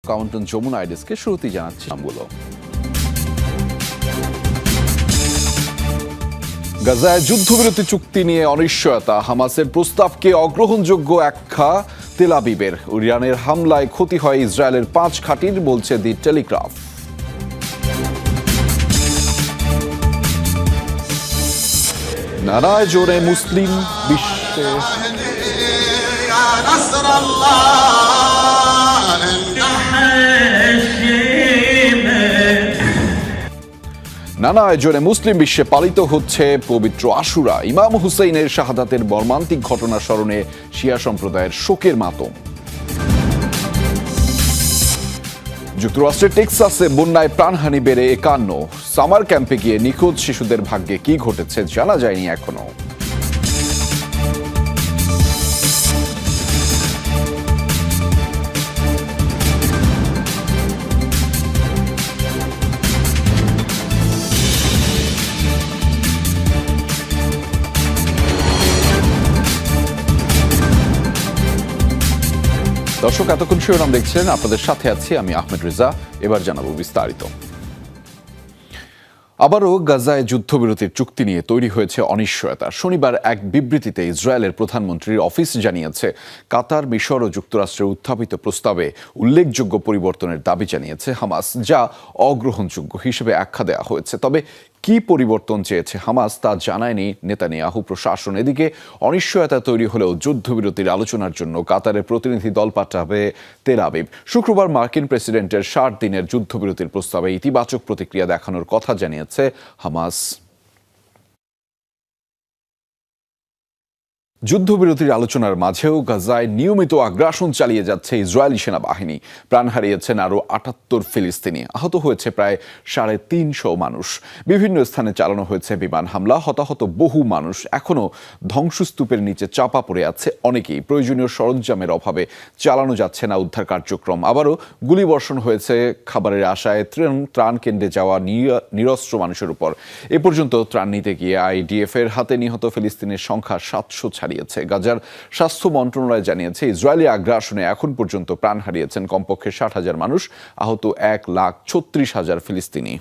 কাউন্টন যমুনা আইডিসকে শুরুতেই জানাচ্ছি নামগুলো। গাজায় যুদ্ধবিরতি চুক্তি নিয়ে অনিশ্চয়তা, হামাসের প্রস্তাবকে অগ্রহণযোগ্য আখ্যা তেল আবিবের। ইরানের হামলায় ক্ষতি হয় ইসরায়েলের 5 ঘাঁটির, বলছে দি টেলিগ্রাফ। নানায় জোরে মুসলিম বিশ্বে নানা আয়োজনে মুসলিম বিশ্বে পালিত হচ্ছে পবিত্র আশুরা। ইমাম হুসেইনের শাহাদাতের মর্মান্তিক ঘটনা স্মরণে শিয়া সম্প্রদায়ের শোকের মাতম। যুক্তরাষ্ট্রের টেক্সাসে বন্যায় প্রাণহানি বেড়ে 51। সামার ক্যাম্পে গিয়ে নিখোঁজ শিশুদের ভাগ্যে কি ঘটেছে জানা যায়নি এখনো। দর্শক, এতক্ষণ শিরোনাম দেখছিলেন, আপনাদের সাথে আছি আমি আহমেদ রেজা। এবার জানাবো বিস্তারিত। আবারও গাজায় যুদ্ধবিরতির চুক্তি নিয়ে তৈরি হয়েছে অনিশ্চয়তা। শনিবার এক বিবৃতিতে ইসরায়েলের প্রধানমন্ত্রীর অফিস জানিয়েছে, কাতার, মিশর ও যুক্তরাষ্ট্রের উত্থাপিত প্রস্তাবে উল্লেখযোগ্য পরিবর্তনের দাবি জানিয়েছে হামাস, যা অগ্রহণযোগ্য হিসেবে আখ্যা দেওয়া হয়েছে। তবে কি পরিবর্তন চেয়েছে হামাস তা জানায়নি নেতানিয়াহু প্রশাসন। এদিকে অনিশ্চয়তা তৈরি হলেও যুদ্ধবিরতির আলোচনার জন্য কাতারের প্রতিনিধি দল পাঠাবে তেল আবিব। শুক্রবার মার্কিন প্রেসিডেন্টের 60 দিনের যুদ্ধবিরতির প্রস্তাবে ইতিবাচক প্রতিক্রিয়া দেখানোর কথা জানিয়েছে হামাস। যুদ্ধবিরতির আলোচনার মাঝেও গাজায় নিয়মিত আগ্রাসন চালিয়ে যাচ্ছে ইসরায়েলি সেনাবাহিনী। প্রাণ হারিয়েছেন আরও 78 ফিলিস্তিনি, আহত হয়েছে প্রায় 350 মানুষ। বিভিন্ন স্থানে চালানো হয়েছে বিমান হামলা, হতাহত বহু মানুষ। এখনও ধ্বংসস্তূপের নিচে চাপা পড়ে আছে অনেকেই। প্রয়োজনীয় সরঞ্জামের অভাবে চালানো যাচ্ছে না উদ্ধার কার্যক্রম। আবারও গুলিবর্ষণ হয়েছে খাবারের আশায় ত্রাণ কেন্দ্রে যাওয়া নিরস্ত্র মানুষের উপর। এ পর্যন্ত ত্রাণ নিতে গিয়ে আইডিএফ এর হাতে নিহত ফিলিস্তিনের সংখ্যা 700 ছাড়িয়েছে। গাজার স্বাস্থ্য মন্ত্রণালয় জানিয়েছে, ইসরায়েলি আগ্রাসনে এখন পর্যন্ত প্রাণ হারিয়েছেন কমপক্ষে 60,000 মানুষ, আহত 1,36,000 ফিলিস্তিনি।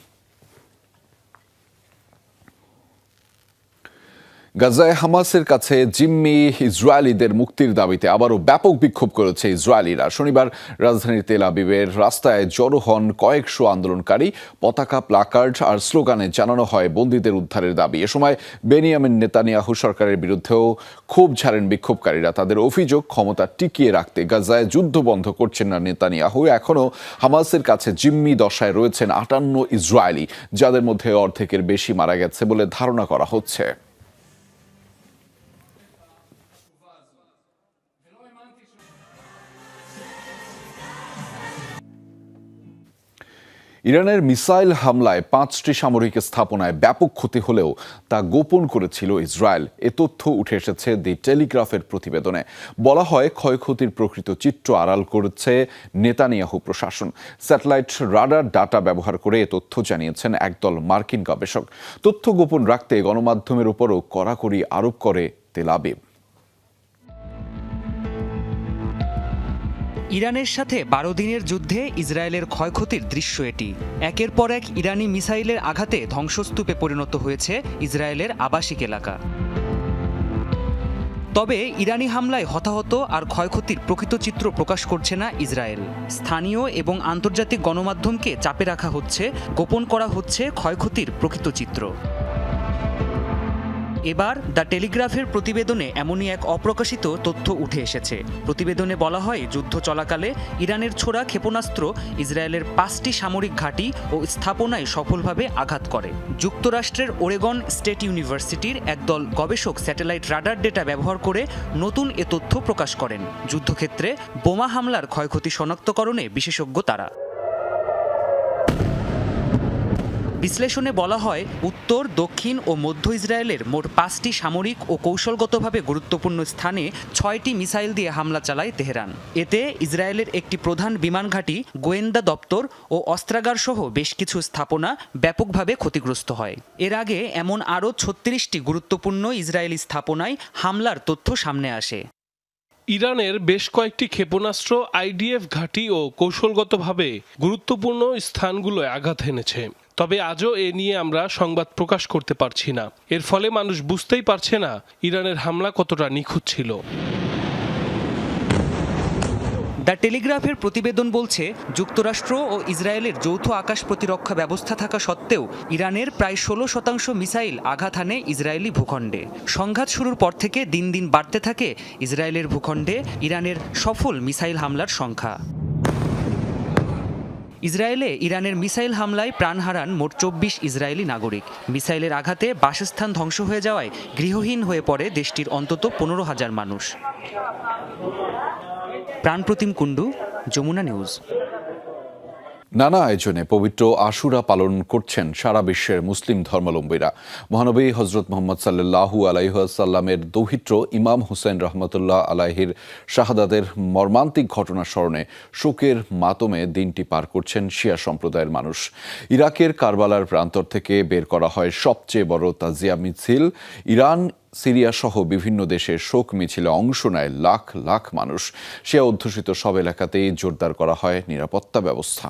গাজায় হামাসের কাছে জিম্মি ইসরায়েলিদের মুক্তির দাবিতে আবারও ব্যাপক বিক্ষোভ করেছে ইসরায়েলিরা। শনিবার রাজধানীর তেল আবিবের রাস্তায় জড়ো হন কয়েকশো আন্দোলনকারী। পতাকা, প্লাকার্ড আর স্লোগানে জানানো হয় বন্দীদের উদ্ধারের দাবি। এ সময় বেনিয়ামিন নেতানিয়াহু সরকারের বিরুদ্ধেও ক্ষোভ ঝাড়েন বিক্ষোভকারীরা। তাদের অভিযোগ, ক্ষমতা টিকিয়ে রাখতে গাজায় যুদ্ধ বন্ধ করছেন না নেতানিয়াহু। এখনও হামাসের কাছে জিম্মি দশায় রয়েছেন 58 ইসরায়েলি, যাদের মধ্যে অর্ধেকের বেশি মারা গেছে বলে ধারণা করা হচ্ছে। ইরানের মিসাইল হামলায় 5টি সামরিক স্থাপনায় ব্যাপক ক্ষতি হলেও তা গোপন করেছিল ইসরায়েল। এ তথ্য উঠে এসেছে দি টেলিগ্রাফের প্রতিবেদনে। বলা হয়, ক্ষয়ক্ষতির প্রকৃত চিত্র আড়াল করেছে নেতানিয়াহু প্রশাসন। স্যাটেলাইট রাডার ডাটা ব্যবহার করে এ তথ্য জানিয়েছেন একদল মার্কিন গবেষক। তথ্য গোপন রাখতে গণমাধ্যমের উপরও কড়াকড়ি আরোপ করে তেল আবিব। ইরানের সাথে 12 দিনের যুদ্ধে ইসরায়েলের ক্ষয়ক্ষতির দৃশ্য এটি। একের পর এক ইরানি মিসাইলের আঘাতে ধ্বংসস্তূপে পরিণত হয়েছে ইসরায়েলের আবাসিক এলাকা। তবে ইরানি হামলায় হতাহত আর ক্ষয়ক্ষতির প্রকৃত চিত্র প্রকাশ করছে না ইসরায়েল। স্থানীয় এবং আন্তর্জাতিক গণমাধ্যমকে চাপে রাখা হচ্ছে, গোপন করা হচ্ছে ক্ষয়ক্ষতির প্রকৃত চিত্র। এবার দ্য টেলিগ্রাফের প্রতিবেদনে এমনই এক অপ্রকাশিত তথ্য উঠে এসেছে। প্রতিবেদনে বলা হয়, যুদ্ধ চলাকালে ইরানের ছোড়া ক্ষেপণাস্ত্র ইসরায়েলের 5টি সামরিক ঘাঁটি ও স্থাপনায় সফলভাবে আঘাত করে। যুক্তরাষ্ট্রের ওরেগন স্টেট ইউনিভার্সিটির একদল গবেষক স্যাটেলাইট রাডার ডেটা ব্যবহার করে নতুন এ তথ্য প্রকাশ করেন। যুদ্ধক্ষেত্রে বোমা হামলার ক্ষয়ক্ষতি শনাক্তকরণে বিশেষজ্ঞ তারা। বিশ্লেষণে বলা হয়, উত্তর, দক্ষিণ ও মধ্য ইসরায়েলের মোট 5টি সামরিক ও কৌশলগতভাবে গুরুত্বপূর্ণ স্থানে 6টি মিসাইল দিয়ে হামলা চালায় তেহরান। এতে ইসরায়েলের একটি প্রধান বিমান ঘাঁটি, গোয়েন্দা দপ্তর ও অস্ত্রাগার সহ বেশ কিছু স্থাপনা ব্যাপকভাবে ক্ষতিগ্রস্ত হয়। এর আগে এমন আরও 36টি গুরুত্বপূর্ণ ইসরায়েলি স্থাপনায় হামলার তথ্য সামনে আসে। ইরানের বেশ কয়েকটি ক্ষেপণাস্ত্র আইডিএফ ঘাঁটি ও কৌশলগতভাবে গুরুত্বপূর্ণ স্থানগুলোয় আঘাত এনেছে। তবে আজও এ নিয়ে আমরা সংবাদ প্রকাশ করতে পারছি না। এর ফলে মানুষ বুঝতেই পারছে না ইরানের হামলা কতটা নিখুঁত ছিল। দ্য টেলিগ্রাফের প্রতিবেদন বলছে, যুক্তরাষ্ট্র ও ইসরায়েলের যৌথ আকাশ প্রতিরক্ষা ব্যবস্থা থাকা সত্ত্বেও ইরানের প্রায় 16% মিসাইল আঘাত হানে ইসরায়েলি ভূখণ্ডে। সংঘাত শুরুর পর থেকে দিন দিন বাড়তে থাকে ইসরায়েলের ভূখণ্ডে ইরানের সফল মিসাইল হামলার সংখ্যা। ইসরায়েলে ইরানের মিসাইল হামলায় প্রাণ হারান মোট 24 ইসরায়েলি নাগরিক। মিসাইলের আঘাতে বাসস্থান ধ্বংস হয়ে যাওয়ায় গৃহহীন হয়ে পড়ে দেশটির অন্তত 15,000 মানুষ। প্রাণপ্রতিম কুণ্ডু, যমুনা নিউজ। নানা আয়োজনে পবিত্র আশুরা পালন করছেন সারা বিশ্বের মুসলিম ধর্মাবলম্বীরা। মহানবী হজরত মোহাম্মদ সাল্লাল্লাহু আলাইহি ওয়াসাল্লামের দৌহিত্র ইমাম হুসেন রহমতুল্লাহ আলাইহির শাহাদাতের মর্মান্তিক ঘটনা স্মরণে শোকের মাতমে দিনটি পার করছেন শিয়া সম্প্রদায়ের মানুষ। ইরাকের কারবালার প্রান্তর থেকে বের করা হয় সবচেয়ে বড় তাজিয়া মিছিল। ইরান, সিরিয়া সহ বিভিন্ন দেশে শোক মিছিলে অংশ নেয় লাখ লাখ মানুষ। শিয়া অধ্যুষিত সব এলাকাতেই জোরদার করা হয় নিরাপত্তা ব্যবস্থা।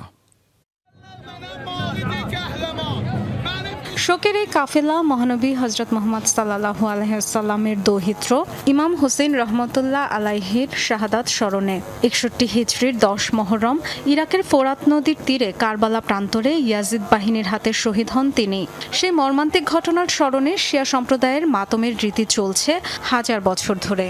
শোকের এই কাফেলা মহানবী হজরত মোহাম্মদ সাল্লাল্লাহু আলাইহি ওয়াসাল্লামের দৌহিত্র ইমাম হুসেইন রহমতুল্লাহ আলাইহির শাহাদাত স্মরণে 61 হিজরির 10 মুহররম ইরাকের ফোরাত নদীর তীরে কারবালা প্রান্তরে ইয়াজিদ বাহিনীর হাতে শহীদ হন তিনি। সেই মর্মান্তিক ঘটনার স্মরণে শিয়া সম্প্রদায়ের মাতমের রীতি চলছে হাজার বছর ধরে।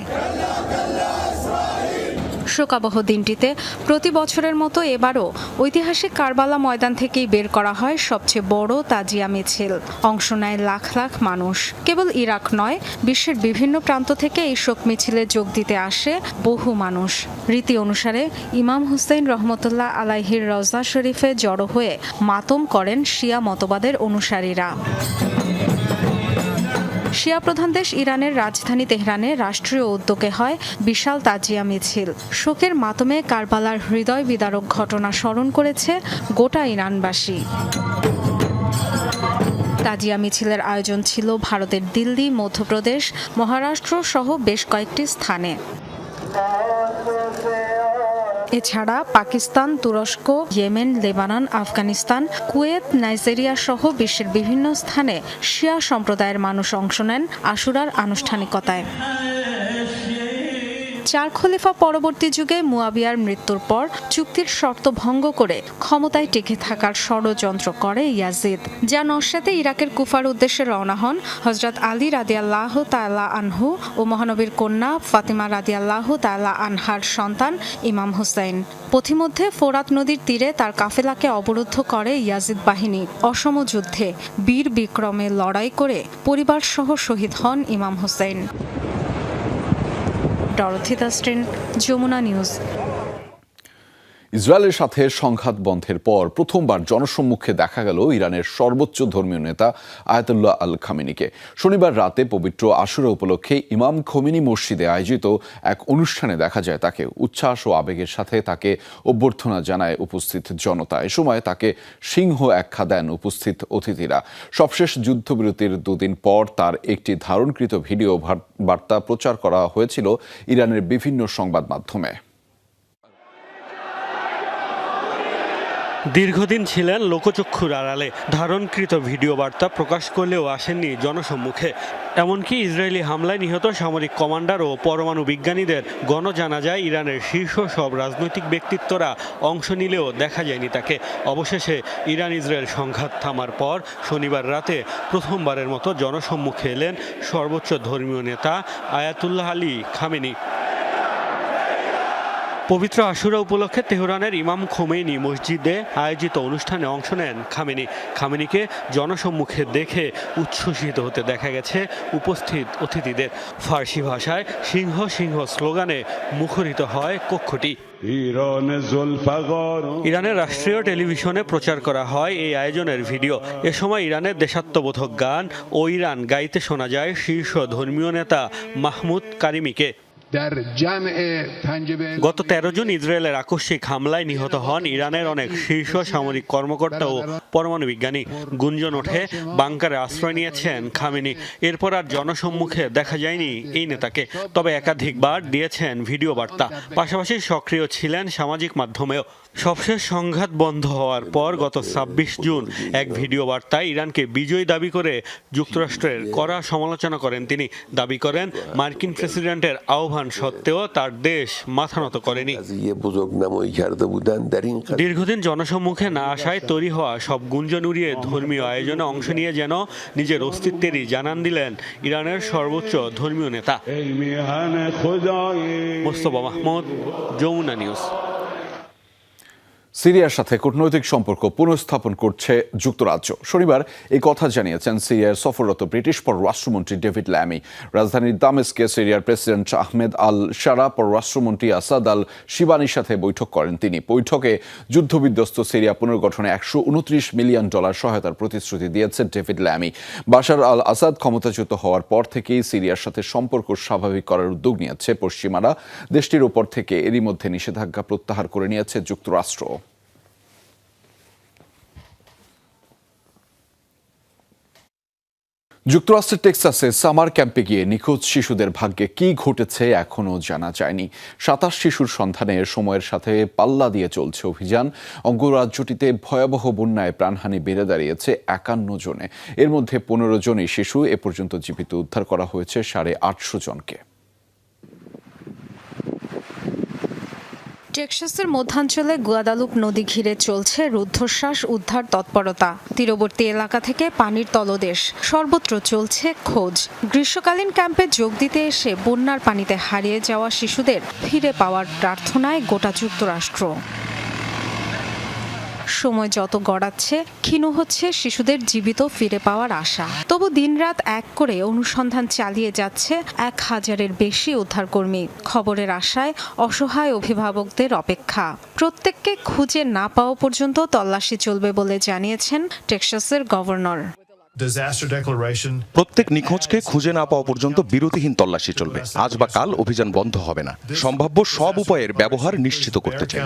শোকাবহ দিনটিতে প্রতি বছরের মতো এবারও ঐতিহাসিক কারবালা ময়দান থেকেই বের করা হয় সবচেয়ে বড় তাজিয়া মিছিল। অংশ নেয় লাখ লাখ মানুষ। কেবল ইরাক নয়, বিশ্বের বিভিন্ন প্রান্ত থেকে এই শোক মিছিলে যোগ দিতে আসে বহু মানুষ। রীতি অনুসারে ইমাম হুসেইন রহমতুল্লাহ আলাইহির রওজা শরীফে জড়ো হয়ে মাতম করেন শিয়া মতবাদের অনুসারীরা। শিয়া প্রধান দেশ ইরানের রাজধানী তেহরানে রাষ্ট্রীয় উদ্যোগে হয় বিশাল তাজিয়া মিছিল। শোকের মাতমে কারবালার হৃদয় বিদারক ঘটনা স্মরণ করেছে গোটা ইরানবাসী। তাজিয়া মিছিলের আয়োজন ছিল ভারতের দিল্লি, মধ্যপ্রদেশ, মহারাষ্ট্র সহ বেশ কয়েকটি স্থানে। এছাড়া পাকিস্তান, তুরস্ক, Yemen, Lebanon, Afghanistan, Kuwait, Nigeria সহ বিশ্বের বিভিন্ন স্থানে শিয়া সম্প্রদায়ের মানুষ অংশ নেন আশুরার আনুষ্ঠানিকতায়। 4 খলিফা পরবর্তী যুগে মুয়াবিয়ার মৃত্যুর পর চুক্তির শর্ত ভঙ্গ করে ক্ষমতায় টিকে থাকার ষড়যন্ত্র করে ইয়াজিদ, যা নস্যাতে ইরাকের কুফার উদ্দেশ্যে রওনা হন হযরত আলী রাদিয়াল্লাহু তাআলা আনহু ও মহানবীর কন্যা ফাতিমা রাদিয়াল্লাহু তাআলা আনহার সন্তান ইমাম হুসাইন। পথিমধ্যে ফোরাত নদীর তীরে তার কাফেলাকে অবরুদ্ধ করে ইয়াজিদ বাহিনী। অসম যুদ্ধে বীর বিক্রমে লড়াই করে পরিবারসহ শহীদ হন Imam Hussain. Dorothy Dustrin, Jamuna news. ইসরায়েলের সাথে সংঘাত বন্ধের পর প্রথমবার জনসম্মুখে দেখা গেল ইরানের সর্বোচ্চ ধর্মীয় নেতা আয়াতুল্লাহ আল খামেনিকে। শনিবার রাতে পবিত্র আশুরা উপলক্ষে ইমাম খোমেনি মসজিদে আয়োজিত এক অনুষ্ঠানে দেখা যায় তাকে। উচ্ছ্বাস ও আবেগের সাথে তাকে অভ্যর্থনা জানায় উপস্থিত জনতা। এ সময় তাকে সিংহ আখ্যা দেন উপস্থিত অতিথিরা। সবশেষ যুদ্ধবিরতির 2 দিন পর তার একটি ধারণকৃত ভিডিও বার্তা প্রচার করা হয়েছিল ইরানের বিভিন্ন সংবাদ মাধ্যমে। দীর্ঘদিন ছিলেন লোকচক্ষুর আড়ালে। ধারণকৃত ভিডিও বার্তা প্রকাশ করলেও আসেননি জনসম্মুখে। এমনকি ইসরায়েলি হামলায় নিহত সামরিক কমান্ডার ও পরমাণু বিজ্ঞানীদের গণজানাজায় ইরানের শীর্ষ সব রাজনৈতিক ব্যক্তিত্বরা অংশ নিলেও দেখা যায়নি তাকে। অবশেষে ইরান ইসরায়েল সংঘাত থামার পর শনিবার রাতে প্রথমবারের মতো জনসম্মুখে এলেন সর্বোচ্চ ধর্মীয় নেতা আয়াতুল্লাহ আলী খামেনি। পবিত্র আশুরা উপলক্ষে তেহরানের ইমাম খোমেনি মসজিদে আয়োজিত অনুষ্ঠানে অংশ নেন খামেনি। খামেনিকে জনসম্মুখে দেখে উচ্ছ্বসিত হতে দেখা গেছে উপস্থিত অতিথিদের। ফার্সি ভাষায় সিংহ সিংহ স্লোগানে মুখরিত হয় কক্ষটি। ইরানের রাষ্ট্রীয় টেলিভিশনে প্রচার করা হয় এই আয়োজনের ভিডিও। এ সময় ইরানের দেশাত্মবোধক গান ও ইরান গাইতে শোনা যায় শীর্ষ ধর্মীয় নেতা মাহমুদ কারিমিকে। গত 13 জুন ইসরায়েলের আকস্মিক হামলায় নিহত হন ইরানের অনেক শীর্ষ সামরিক কর্মকর্তা ও পরমাণু বিজ্ঞানী। গুঞ্জন ওঠে বাংকারে আশ্রয় নিয়েছেন খামেনি। এরপর আর জনসম্মুখে দেখা যায়নি এই নেতাকে, তবে একাধিকবার দিয়েছেন ভিডিও বার্তা। পাশাপাশি সক্রিয় ছিলেন সামাজিক মাধ্যমেও। সবশেষ সংঘাত বন্ধ হওয়ার পর গত 26 জুন এক ভিডিও বার্তায় ইরানকে বিজয়ী দাবি করে যুক্তরাষ্ট্রের কড়া সমালোচনা করেন তিনি। দাবি করেন মার্কিন প্রেসিডেন্টের আহ্বান সত্ত্বেও তার দেশ মাথা নত করেনি। দীর্ঘদিন জনসম্মুখে না আসায় তৈরি হওয়া সব গুঞ্জন উড়িয়ে ধর্মীয় আয়োজনে অংশ নিয়ে যেন নিজের অস্তিত্বেরই জানান দিলেন ইরানের সর্বোচ্চ ধর্মীয় নেতা। মোস্তফা মাহমুদ, যমুনা নিউজ। সিরিয়ার সাথে কূটনৈতিক সম্পর্ক পুনঃস্থাপন করছে যুক্তরাজ্য। শনিবার এই কথা জানিয়েছেন সিরিয়ার সফররত ব্রিটিশ পররাষ্ট্রমন্ত্রী ডেভিড ল্যামি। রাজধানীর দামেস্কে সিরিয়ার প্রেসিডেন্ট আহমেদ আল শারা, পররাষ্ট্রমন্ত্রী আসাদ আল শিবানির সাথে বৈঠক করেন তিনি। বৈঠকে যুদ্ধবিধ্বস্ত সিরিয়া পুনর্গঠনে $129 মিলিয়ন সহায়তার প্রতিশ্রুতি দিয়েছেন ডেভিড ল্যামি। বাশার আল আসাদ ক্ষমতাচ্যুত হওয়ার পর থেকেই সিরিয়ার সাথে সম্পর্ক স্বাভাবিক করার উদ্যোগ নিয়েছে পশ্চিমারা। দেশটির ওপর থেকে এরই মধ্যে নিষেধাজ্ঞা প্রত্যাহার করে নিয়েছে যুক্তরাষ্ট্র। যুক্তরাষ্ট্রের টেক্সাসে সামার ক্যাম্পে গিয়ে নিখোঁজ শিশুদের ভাগ্যে কি ঘটেছে এখনও জানা যায়নি। 27 শিশুর সন্ধানে সময়ের সাথে পাল্লা দিয়ে চলছে অভিযান। অঙ্গরাজ্যটিতে ভয়াবহ বন্যায় প্রাণহানি বেড়ে দাঁড়িয়েছে 51 জনে। এর মধ্যে 15 জনই শিশু। এ পর্যন্ত জীবিত উদ্ধার করা হয়েছে 850 জনকে। টেক্সাসের মধ্যাঞ্চলে গুয়াদালুপ নদী ঘিরে চলছে রুদ্ধশ্বাস উদ্ধার তৎপরতা। তীরবর্তী এলাকা থেকে পানির তলদেশ, সর্বত্র চলছে খোঁজ। গ্রীষ্মকালীন ক্যাম্পে যোগ দিতে এসে বন্যার পানিতে হারিয়ে যাওয়া শিশুদের ফিরে পাওয়ার প্রার্থনায় গোটা যুক্তরাষ্ট্র। সময় যত গড়াচ্ছে ক্ষীণ হচ্ছে শিশুদের জীবিত ফিরে পাওয়ার আশা। তবু দিনরাত এক করে অনুসন্ধান চালিয়ে যাচ্ছে 1000-এর বেশি উদ্ধারকর্মী। খবরের আশায় অসহায় অভিভাবকদের অপেক্ষা। প্রত্যেককে খুঁজে না পাওয়া পর্যন্ত তল্লাশি চলবে বলে জানিয়েছেন টেক্সাসের গভর্নর। প্রত্যেক নিখোঁজকে খুঁজে না পাওয়া পর্যন্ত বিরতিহীন তল্লাশি চলবে। আজ বা কাল অভিযান বন্ধ হবে না। সম্ভাব্য সব উপায়ের ব্যবহার নিশ্চিত করতে চাই।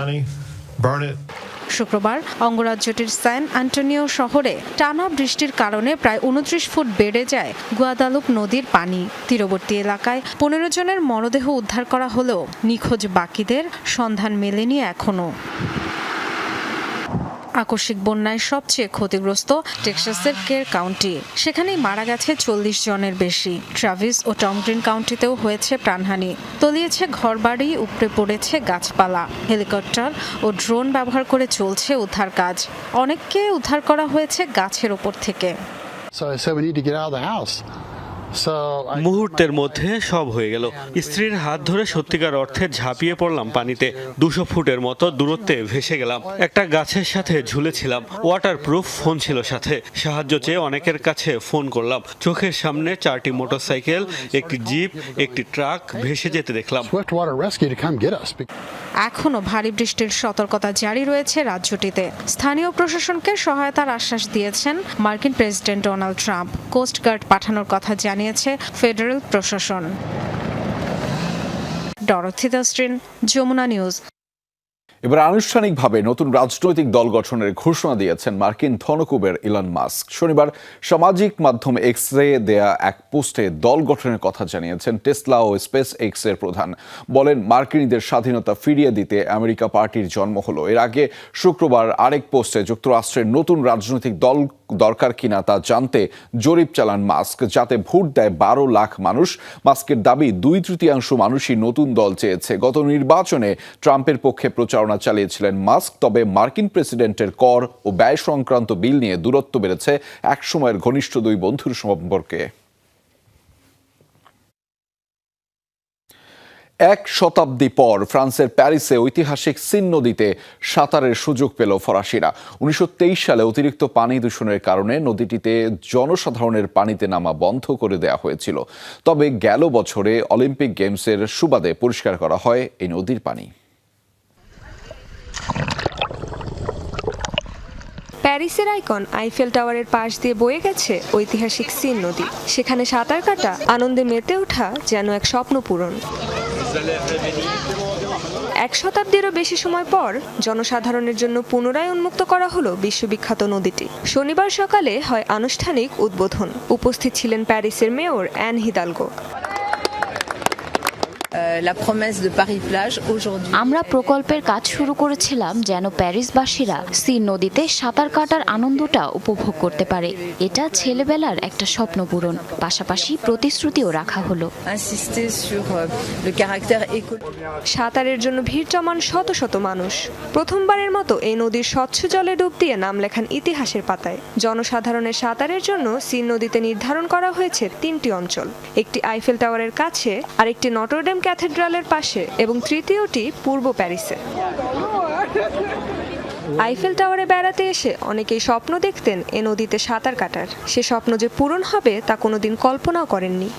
শুক্রবার অঙ্গরাজ্যটির স্যান অ্যান্টোনিও শহরে টানা বৃষ্টির কারণে প্রায় 29 ফুট বেড়ে যায় গুয়াদালুপ নদীর পানি। তীরবর্তী এলাকায় 15 জনের মরদেহ উদ্ধার করা হলেও নিখোঁজ বাকিদের সন্ধান মেলেনি এখনো। আকস্মিক বন্যায় সবচেয়ে ক্ষতিগ্রস্ত টেক্সাসের কের কাউন্টি। সেখানেই মারা গেছে 40 জনের বেশি। ট্রাভিস ও টম গ্রিন কাউন্টিতেও হয়েছে প্রাণহানি। তলিয়েছে ঘরবাড়ি, উপড়ে পড়েছে গাছপালা। হেলিকপ্টার ও ড্রোন ব্যবহার করে চলছে উদ্ধার কাজ। অনেককে উদ্ধার করা হয়েছে গাছের ওপর থেকে। মুহূর্তের মধ্যে সব হয়ে গেল। স্ত্রীর হাত ধরে সত্যিকার অর্থে ঝাঁপিয়ে পড়লাম পানিতে। 200 ফুটের মতো দূরত্বে ভেসে গেলাম। একটা গাছের সাথে ঝুলেছিলাম। ওয়াটারপ্রুফ ফোন ছিল সাথে। সাহায্য চেয়ে অনেকের কাছে ফোন করলাম। চোখের সামনে 4টি মোটরসাইকেল, একটি জিপ, একটি ট্রাক ভেসে যেতে দেখলাম। এখনো ভারী বৃষ্টির সতর্কতা জারি রয়েছে রাজ্যটিতে। স্থানীয় প্রশাসনকে সহায়তার আশ্বাস দিয়েছেন মার্কিন প্রেসিডেন্ট ডোনাল্ড ট্রাম্প। কোস্টগার্ড পাঠানোর কথা জানিয়েছে ফেডারেল প্রশাসন। Dorothy Dustrin, Jamuna news. এবার আনুষ্ঠানিকভাবে নতুন রাজনৈতিক দল গঠনের ঘোষণা দিয়েছেন মার্কিন ধনকুবের ইলন মাস্ক। শনিবার সামাজিক মাধ্যম এক্সে দেয়া এক পোস্টে দল গঠনের কথা জানিয়েছেন টেসলা ও স্পেস এক্সের প্রধান। বলেন, মার্কিনীদের স্বাধীনতা ফিরিয়ে দিতে আমেরিকা পার্টির জন্ম হলো। এর আগে শুক্রবার আরেক পোস্টে যুক্তরাষ্ট্রের নতুন রাজনৈতিক দল দরকার কিনা তা জানতে জরিপ চালান মাস্ক, যাতে ভোট দেয় 12 লাখ মানুষ। মাস্কের দাবি, 2/3 মানুষই নতুন দল চেয়েছে। গত নির্বাচনে ট্রাম্পের পক্ষে প্রচারণা চালিয়েছিলেন মাস্ক। তবে মার্কিন প্রেসিডেন্টের কর ও ব্যয় সংক্রান্ত বিল নিয়ে দূরত্ব বেড়েছে এক সময়ের ঘনিষ্ঠ দুই বন্ধুর সম্পর্কে। 1 শতাব্দী পর ফ্রান্সের প্যারিসে ঐতিহাসিক সিন নদীতে সাঁতারের সুযোগ পেল ফরাসিরা। 1923 সালে অতিরিক্ত পানি দূষণের কারণে নদীটিতে জনসাধারণের পানিতে নামা বন্ধ করে দেওয়া হয়েছিল। তবে গেল বছরে অলিম্পিক গেমসের সুবাদে পরিষ্কার করা হয় এই নদীর পানি। প্যারিসের আইকন আইফেল টাওয়ারের পাশ দিয়ে বয়ে গেছে ঐতিহাসিক সিন নদী। সেখানে সাঁতার কাটা, আনন্দে মেতে ওঠা যেন এক স্বপ্ন পূরণ। এক শতাব্দীরও বেশি সময় পর জনসাধারণের জন্য পুনরায় উন্মুক্ত করা হলো বিশ্ববিখ্যাত নদীটি। শনিবার সকালে হয় আনুষ্ঠানিক উদ্বোধন। উপস্থিত ছিলেন প্যারিসের মেয়র অ্যান হিদালগো। আমরা প্রকল্পের কাজ শুরু করেছিলাম যেন প্যারিসবাসীরা সিন নদীতে সাঁতার কাটার আনন্দটা উপভোগ করতে পারে। এটা ছেলেবেলার একটা স্বপ্ন পূরণ, পাশাপাশি প্রতিশ্রুতিও রাখা হলো। সাঁতারের জন্য ভিড় জমান শত শত মানুষ। প্রথমবারের মতো এই নদীর স্বচ্ছ জলে ডুব দিয়ে নাম লেখান ইতিহাসের পাতায়। জনসাধারণের সাঁতারের জন্য সিন নদীতে নির্ধারণ করা হয়েছে 3টি অঞ্চল, একটি আইফেল টাওয়ারের কাছে, আরেকটি নটরডেম ক্যাথেড্রালের পাশে এবং তৃতীয়টি পূর্ব প্যারিসে। আইফেল টাওয়ারে বেড়াতে এসে অনেকেই স্বপ্ন দেখতেন এ নদীতে সাঁতার কাটার। সে স্বপ্ন যে পূরণ হবে তা কোনোদিন কল্পনাও করেননি।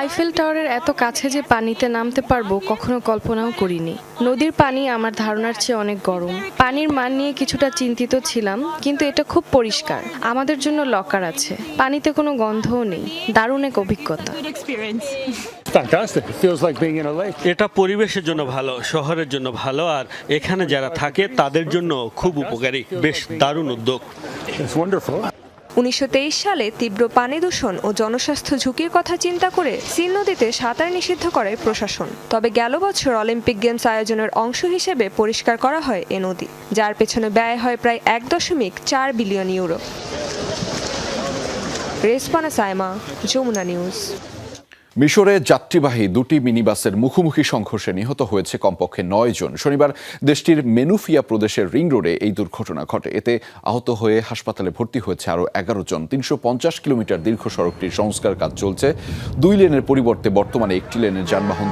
আইফেল টাওয়ারের এত কাছে যে পানিতে নামতে পারবো কখনো কল্পনাও করিনি। নদীর পানি আমার ধারণার চেয়ে অনেক গরম। পানির মান নিয়ে কিছুটা চিন্তিত ছিলাম, কিন্তু এটা খুব পরিষ্কার। আমাদের জন্য লকার আছে, পানিতে কোনো গন্ধও নেই। দারুণ এক অভিজ্ঞতা। এটা পরিবেশের জন্য ভালো, শহরের জন্য ভালো, আর এখানে যারা থাকে তাদের জন্য খুব উপকারী। বেশ দারুণ উদ্যোগ। 1923 সালে তীব্র পানি দূষণ ও জনস্বাস্থ্য ঝুঁকির কথা চিন্তা করে সিন নদীতে সাঁতার নিষিদ্ধ করে প্রশাসন। তবে গেল বছর অলিম্পিক গেমস আয়োজনের অংশ হিসেবে পরিষ্কার করা হয় এ নদী, যার পেছনে ব্যয় হয় প্রায় 1.4 বিলিয়ন ইউরো। রেসপানা সাইমা, যমুনা নিউজ। মিশরে যাত্রীবাহী দুটি মিনিবাসের মুখোমুখি সংঘর্ষে নিহত হয়েছে কমপক্ষে 9 জন। শনিবার দেশটির মেনুফিয়া প্রদেশের রিং রোডে এই দুর্ঘটনা ঘটে। এতে আহত হয়ে হাসপাতালে ভর্তি হয়েছে আরও 11 জন। 350 কিলোমিটার দীর্ঘ সড়কটির সংস্কার কাজ চলছে। 2 লেনের পরিবর্তে বর্তমানে 1টি লেনের যানবাহন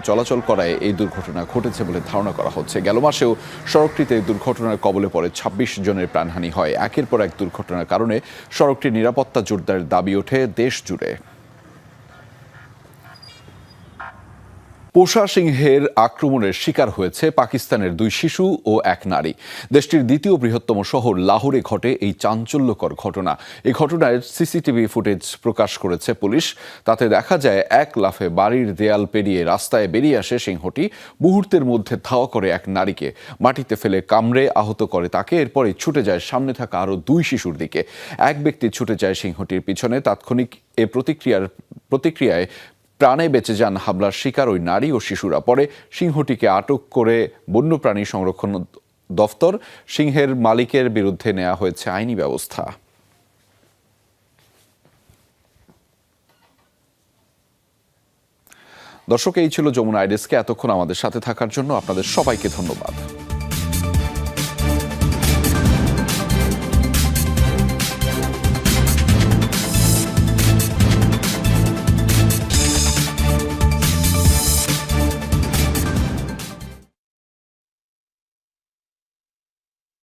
চলাচল করায় এই দুর্ঘটনা ঘটেছে বলে ধারণা করা হচ্ছে। গেল মাসেও সড়কটিতে দুর্ঘটনার কবলে পড়ে 26 জনের প্রাণহানি হয়। একের পর এক দুর্ঘটনার কারণে সড়কটির নিরাপত্তা জোরদারের দাবি ওঠে দেশ জুড়ে। পোষা সিংহের আক্রমণের শিকার হয়েছে পাকিস্তানের 2 শিশু ও 1 নারী। দেশটির দ্বিতীয় বৃহত্তম শহর লাহোরে ঘটে এই চাঞ্চল্যকর ঘটনা। এই ঘটনায় সিসিটিভি ফুটেজ প্রকাশ করেছে পুলিশ। তাতে দেখা যায় এক লাফে বাড়ির দেয়াল পেরিয়ে রাস্তায় বেরিয়ে আসে সিংহটি। মুহূর্তের মধ্যে ধাওয়া করে এক নারীকে, মাটিতে ফেলে কামড়ে আহত করে তাকে। এরপরে ছুটে যায় সামনে থাকা আরও 2 শিশুর দিকে। এক ব্যক্তি ছুটে যায় সিংহটির পিছনে। তাৎক্ষণিক এ প্রতিক্রিয়ায় প্রাণে বেঁচে যান হামলার শিকার ওই নারী ও শিশুরা। পরে সিংহটিকে আটক করে বন্যপ্রাণী সংরক্ষণ দফতর। সিংহের মালিকের বিরুদ্ধে নেওয়া হয়েছে আইনি ব্যবস্থা। দর্শক, এই ছিল যমুনা আইডেস্কে। এতক্ষণ আমাদের সাথে থাকার জন্য আপনাদের সবাইকে ধন্যবাদ।